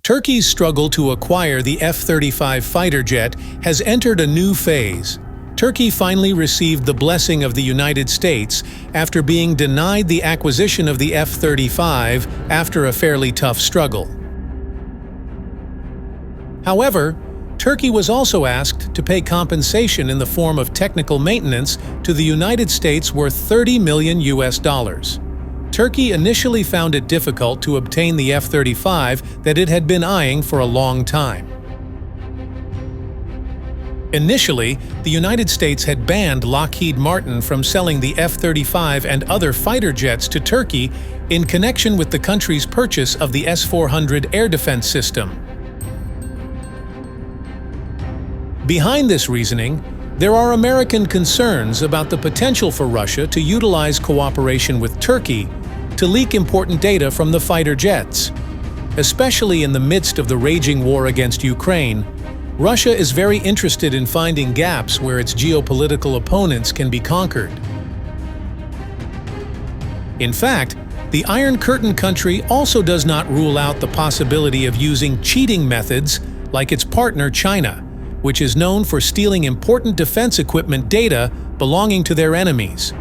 Turkey's struggle to acquire the F-35 fighter jet has entered a new phase. Turkey finally received the blessing of the United States after being denied the acquisition of the F-35 after a fairly tough struggle. However, Turkey was also asked to pay compensation in the form of technical maintenance to the United States worth $30 million. Turkey initially found it difficult to obtain the F-35 that it had been eyeing for a long time. Initially, the United States had banned Lockheed Martin from selling the F-35 and other fighter jets to Turkey in connection with the country's purchase of the S-400 air defense system. Behind this reasoning, there are American concerns about the potential for Russia to utilize cooperation with Turkey to leak important data from the fighter jets. Especially in the midst of the raging war against Ukraine, Russia is very interested in finding gaps where its geopolitical opponents can be conquered. In fact, the Iron Curtain country also does not rule out the possibility of using cheating methods like its partner China, which is known for stealing important defense equipment data belonging to their enemies.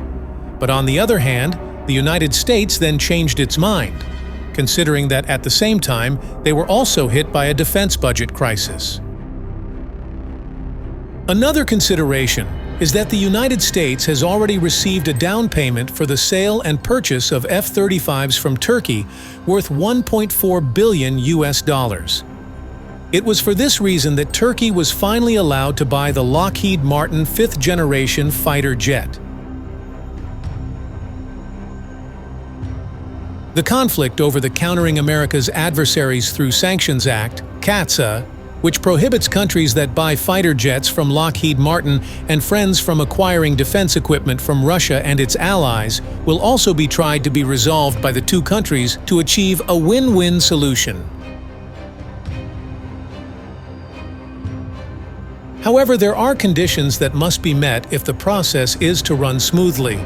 But on the other hand, the United States then changed its mind, considering that at the same time they were also hit by a defense budget crisis. Another consideration is that the United States has already received a down payment for the sale and purchase of F-35s from Turkey worth $1.4 billion. It was for this reason that Turkey was finally allowed to buy the Lockheed Martin 5th-generation fighter jet. The conflict over the Countering America's Adversaries Through Sanctions Act, CAATSA, which prohibits countries that buy fighter jets from Lockheed Martin and friends from acquiring defense equipment from Russia and its allies, will also be tried to be resolved by the two countries to achieve a win-win solution. However, there are conditions that must be met if the process is to run smoothly.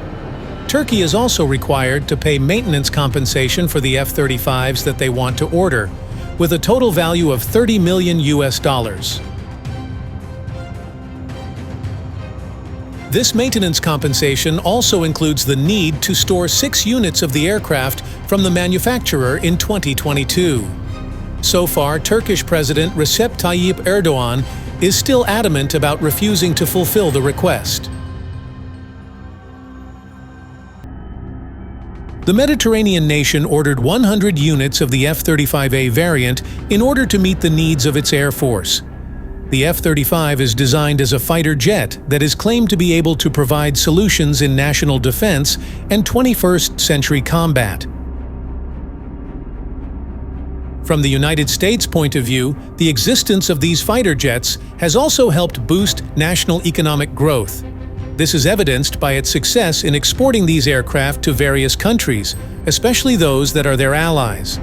Turkey is also required to pay maintenance compensation for the F-35s that they want to order, with a total value of $30 million. This maintenance compensation also includes the need to store 6 units of the aircraft from the manufacturer in 2022. So far, Turkish President Recep Tayyip Erdogan is still adamant about refusing to fulfill the request. The Mediterranean nation ordered 100 units of the F-35A variant in order to meet the needs of its Air Force. The F-35 is designed as a fighter jet that is claimed to be able to provide solutions in national defense and 21st-century combat. From the United States' point of view, the existence of these fighter jets has also helped boost national economic growth. This is evidenced by its success in exporting these aircraft to various countries, especially those that are their allies.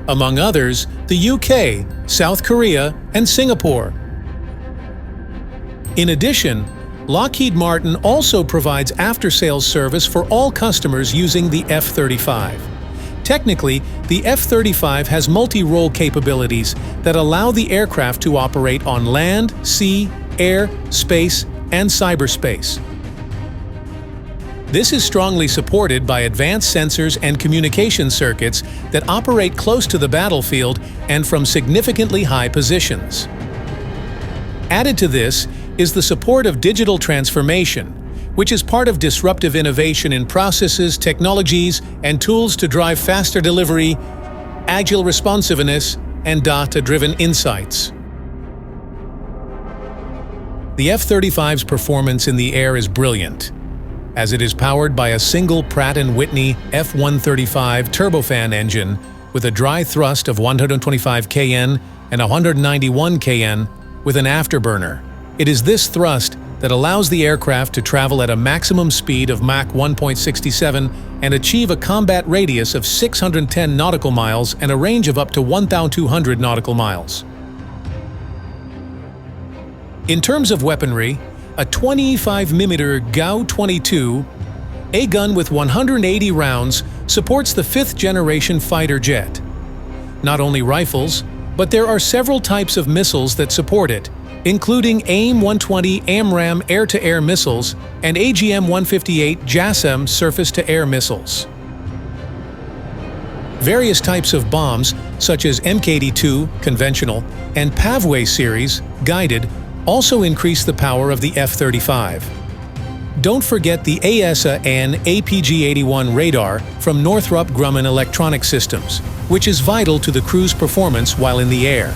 Among others, the UK, South Korea, and Singapore. In addition, Lockheed Martin also provides after-sales service for all customers using the F-35. Technically, the F-35 has multi-role capabilities that allow the aircraft to operate on land, sea, air, space, and cyberspace. This is strongly supported by advanced sensors and communication circuits that operate close to the battlefield and from significantly high positions. Added to this is the support of digital transformation, which is part of disruptive innovation in processes, technologies, and tools to drive faster delivery, agile responsiveness, and data-driven insights. The F-35's performance in the air is brilliant, as it is powered by a single Pratt & Whitney F135 turbofan engine with a dry thrust of 125 kN and 191 kN with an afterburner. It is this thrust that allows the aircraft to travel at a maximum speed of Mach 1.67 and achieve a combat radius of 610 nautical miles and a range of up to 1,200 nautical miles. In terms of weaponry, a 25mm GAU-22, a gun with 180 rounds, supports the 5th-generation fighter jet. Not only rifles, But there are several types of missiles that support it, including AIM-120 AMRAAM air-to-air missiles and AGM-158 JASSM surface-to-air missiles. Various types of bombs, such as MK-82 conventional and Pavway series guided, also increase the power of the F-35. Don't forget the AESA-AN APG-81 radar from Northrop Grumman Electronic Systems, which is vital to the crew's performance while in the air.